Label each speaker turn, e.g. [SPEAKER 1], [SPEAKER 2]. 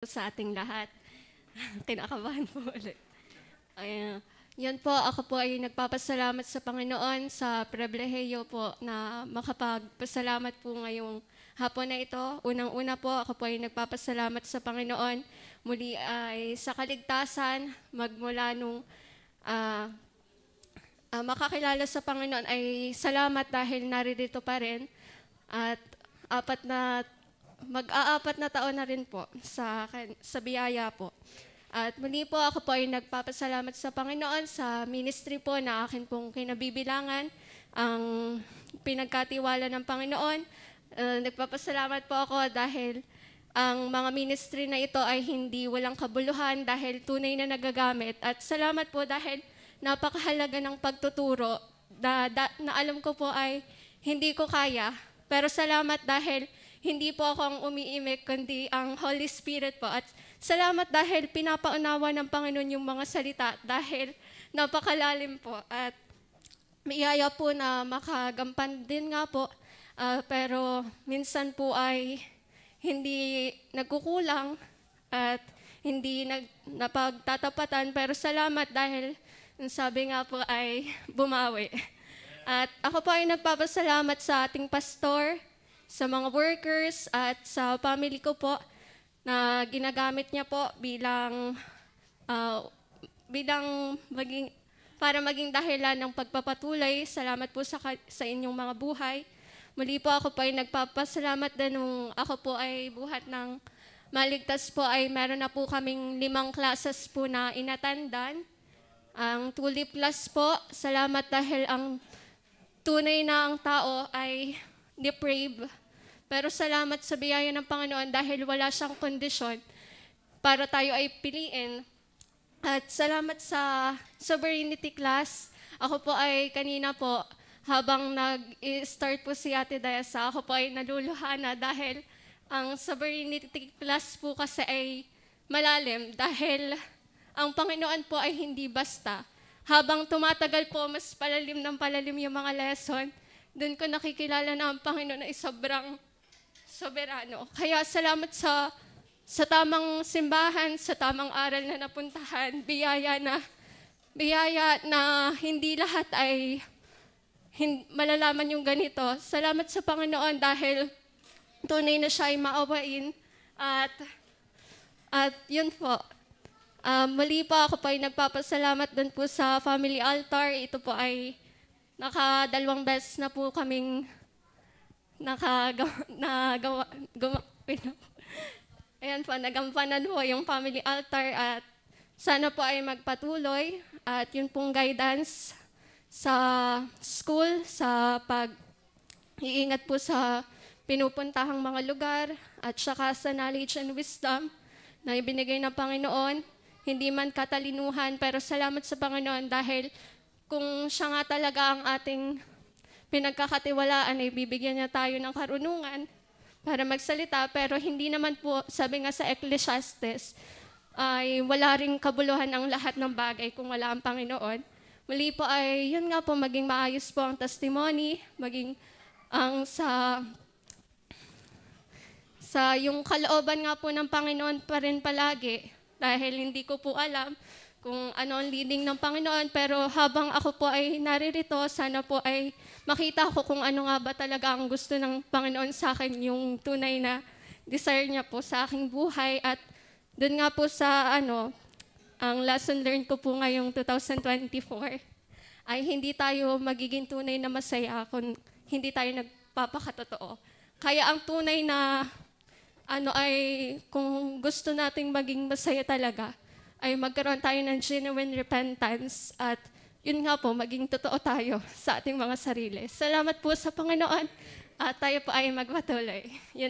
[SPEAKER 1] sa ating lahat. Kinakabahan po ulit. Yan po, ako po ay nagpapasalamat sa Panginoon sa pribilehiyo po na makapagpasalamat po ngayong hapon na ito. Unang-una po, ako po ay nagpapasalamat sa Panginoon muli ay sa kaligtasan magmula nung makakilala sa Panginoon ay salamat dahil naririto pa rin at mag-aapat na taon na rin po sa biyaya po. At muli po ako po ay nagpapasalamat sa Panginoon sa ministry po na akin pong kinabibilangan, ang pinagkatiwala ng Panginoon. Nagpapasalamat po ako dahil ang mga ministry na ito ay hindi walang kabuluhan dahil tunay na nagagamit. At salamat po dahil napakahalaga ng pagtuturo na alam ko po ay hindi ko kaya. Pero salamat dahil hindi po ako ang umiimik, kundi ang Holy Spirit po. At salamat dahil pinapaunawa ng Panginoon yung mga salita dahil napakalalim po. At miyaya po na makagampan din nga po. Pero minsan po ay hindi nagkukulang at hindi napagtatapatan. Pero salamat dahil sabi nga po ay bumawi. At ako po ay nagpapasalamat sa ating pastor, sa mga workers at sa family ko po na ginagamit niya po para maging dahilan ng pagpapatuloy. Salamat po sa inyong mga buhay. Muli po ako po ay nagpapasalamat din nung ako po ay buhat ng maligtas po ay meron na po kaming 5 classes po na inatandan. Ang tulip class po, salamat dahil ang tunay na ang tao ay depraved. Pero salamat sa biyaya ng Panginoon dahil wala siyang kondisyon para tayo ay piliin. At salamat sa sovereignty class. Ako po ay kanina po, habang nag-start po si Ate Dayasa, ako po ay naluluhana dahil ang sovereignty class po kasi ay malalim dahil ang Panginoon po ay hindi basta. Habang tumatagal po, mas palalim ng palalim yung mga lesson, doon ko nakikilala na ang Panginoon ay sobrang soberano. Kaya salamat sa tamang simbahan, sa tamang aral na napuntahan, biyaya na hindi lahat ay malalaman yung ganito. Salamat sa Panginoon dahil tunay na siya ay maawain. At yun po. Muli po ako po ay nagpapasalamat doon po sa family altar. Ito po ay nakadalawang beses na po kaming ayan po, nagampanan po yung family altar at sana po ay magpatuloy at yun pong guidance sa school, sa pag-iingat po sa pinupuntahang mga lugar at saka sa knowledge and wisdom na ibinigay ng Panginoon. Hindi man katalinuhan, pero salamat sa Panginoon dahil kung siya nga talaga ang ating pinagkakatiwalaan, ay bibigyan niya tayo ng karunungan para magsalita. Pero hindi naman po, sabi nga sa Ecclesiastes, ay wala ring kabuluhan ang lahat ng bagay kung wala ang Panginoon. Muli po ay, yun nga po, maging maayos po ang testimony, maging ang sa yung kalooban nga po ng Panginoon pa rin palagi. Dahil hindi ko po alam kung ano ang leading ng Panginoon, pero habang ako po ay naririto, sana po ay makita ko kung ano nga ba talaga ang gusto ng Panginoon sa akin, yung tunay na desire niya po sa aking buhay. At doon nga po sa ang lesson learned ko po ngayong 2024, ay hindi tayo magiging tunay na masaya kung hindi tayo nagpapakatotoo. Kaya ang tunay na ay kung gusto nating maging masaya talaga, ay magkaroon tayo ng genuine repentance at yun nga po, maging totoo tayo sa ating mga sarili. Salamat po sa Panginoon at tayo po ay magpatuloy. Yun lang.